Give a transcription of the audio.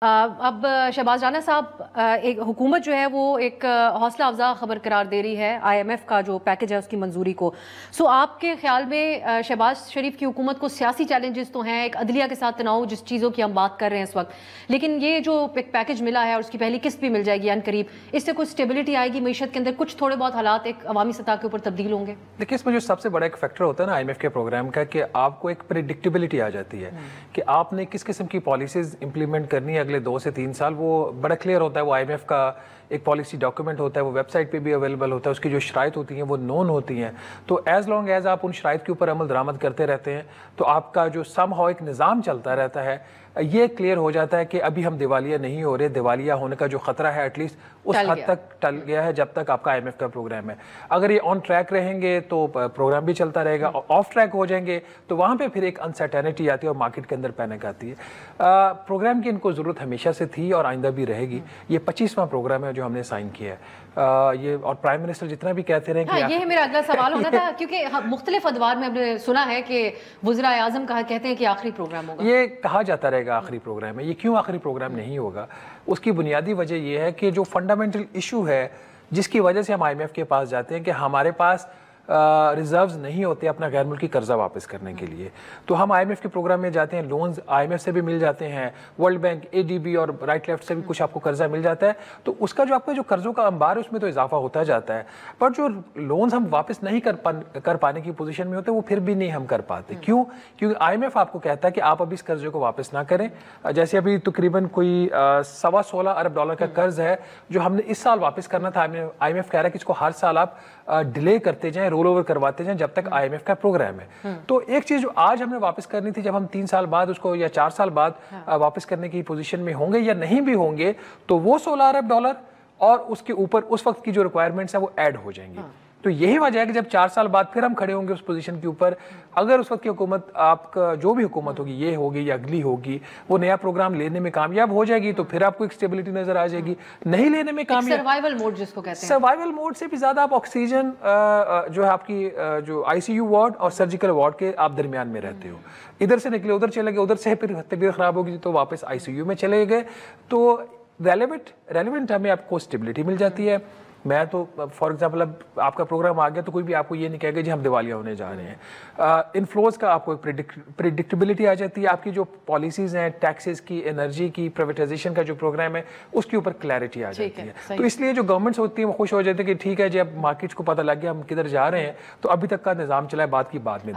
अब शहबाज राना साहब, एक हुकूमत जो है वो एक हौसला अफजा खबर करार दे रही है IMF का जो पैकेज है उसकी मंजूरी को। सो आपके ख्याल में शहबाज शरीफ की हुकूमत को सियासी चैलेंजेस तो हैं, एक अदलिया के साथ तनाव, जिस चीज़ों की हम बात कर रहे हैं इस वक्त, लेकिन ये जो एक पैकेज मिला है और उसकी पहली किस्त भी मिल जाएगी अनकरीब, इससे कुछ स्टेबिलिटी आएगी मीशत के अंदर, कुछ थोड़े बहुत हालात एक अवामी सतह के ऊपर तब्दील होंगे। देखिए, इसमें जो सबसे बड़ा एक फैक्टर होता है ना IMF के प्रोग्राम का, कि आपको एक प्रेडिक्टेबिलिटी आ जाती है कि आपने किस किस्म की पॉलिसीज इंप्लीमेंट करनी है अगले 2 से 3 साल। वो बड़ा क्लियर होता है। वो IMF का एक पॉलिसी डॉक्यूमेंट होता है, वो वेबसाइट पे भी अवेलेबल होता है। उसकी जो शराइत होती हैं वो नोन होती हैं। तो एज लॉन्ग एज आप उन शराइत के ऊपर अमल दरामद करते रहते हैं तो आपका जो समहाउ एक निज़ाम चलता रहता है, ये क्लियर हो जाता है कि अभी हम दिवालिया नहीं हो रहे। दिवालिया होने का जो खतरा है एटलीस्ट उस हद तक टल गया है जब तक आपका IMF का प्रोग्राम है। अगर ये ऑन ट्रैक रहेंगे तो प्रोग्राम भी चलता रहेगा, ऑफ ट्रैक हो जाएंगे तो वहाँ पे फिर एक अनसर्टेनिटी आती है और मार्केट के अंदर पैनिक आती है। प्रोग्राम की इनको ज़रूरत हमेशा से थी और आइंदा भी रहेगी। ये 25वां प्रोग्राम है जो हमने साइन किया है। ये और प्राइम मिनिस्टर जितना भी कहते रहे कि ये मेरा अगला सवाल होना था, क्योंकि मुख्तलिफ अदवार में हमने सुना है कि वज़ीर आज़म कहते हैं कि आखिरी प्रोग्राम होगा। ये कहा जाता रहेगा आखिरी प्रोग्राम है। ये क्यों आखिरी प्रोग्राम नहीं होगा? उसकी बुनियादी वजह यह है कि जो फंडामेंटल इशू है जिसकी वजह से हम IMF के पास जाते हैं कि हमारे पास रिजर्व्स नहीं होते अपना गैर मुल्की कर्जा वापस करने के लिए। तो हम IMF के प्रोग्राम में जाते हैं, लोन्स IMF से भी मिल जाते हैं, वर्ल्ड बैंक, ADB और राइट लेफ्ट से भी कुछ आपको कर्जा मिल जाता है। तो उसका जो आपका जो कर्जों का अंबार है उसमें तो इजाफा होता जाता है, पर जो लोन्स हम वापस नहीं कर पाने की पोजीशन में होते वो फिर भी नहीं हम कर पाते। क्यों? क्योंकि IMF आपको कहता है कि आप अभी इस कर्जे को वापस ना करें। जैसे अभी तकरीबन कोई $16.25 अरब का कर्ज है जो हमने इस साल वापस करना था। IMF कह रहा है कि इसको हर साल आप डिले करते जाएं, रोल ओवर करवाते जाएं जब तक IMF का प्रोग्राम है। तो एक चीज जो आज हमने वापस करनी थी, जब हम 3 साल बाद उसको या 4 साल बाद वापस करने की पोजीशन में होंगे या नहीं भी होंगे, तो वो $16 अरब और उसके ऊपर उस वक्त की जो रिक्वायरमेंट्स है वो ऐड हो जाएंगी। तो यही वजह है कि जब 4 साल बाद फिर हम खड़े होंगे उस पोजीशन के ऊपर, अगर उस वक्त की हुकूमत, आपका जो भी हुकूमत होगी, ये होगी या अगली होगी, वो नया प्रोग्राम लेने में कामयाब हो जाएगी तो फिर आपको एक स्टेबिलिटी नजर आ जाएगी। नहीं लेने में कामयाब, सर्वाइवल मोड जिसको कहते हैं, सर्वाइवल मोड से भी ज्यादा आप ऑक्सीजन जो है आपकी जो ICU वार्ड और सर्जिकल वार्ड के आप दरमियान में रहते हो। इधर से निकले उधर चले गए, उधर से फिर तबीयत खराब होगी तो वापस ICU में चले गए। तो रेलेवेंट हमें आपको स्टेबिलिटी मिल जाती है। मैं तो फॉर एग्जांपल अब आपका प्रोग्राम आ गया तो कोई भी आपको ये नहीं कहेगा जी हम दिवालिया होने जा रहे हैं। इन्फ्लोज का आपको एक प्रिडिक्टेबिलिटी आ जाती है। आपकी जो पॉलिसीज हैं, टैक्सेस की, एनर्जी की, प्राइवेटाइजेशन का जो प्रोग्राम है उसके ऊपर क्लैरिटी आ जाती है। तो इसलिए जो गवर्नमेंट्स होती है वो खुश हो जाती है कि ठीक है जी अब मार्केट्स को पता लग गया हम किधर जा रहे हैं, तो अभी तक का निज़ाम चला है, बात की बाद में।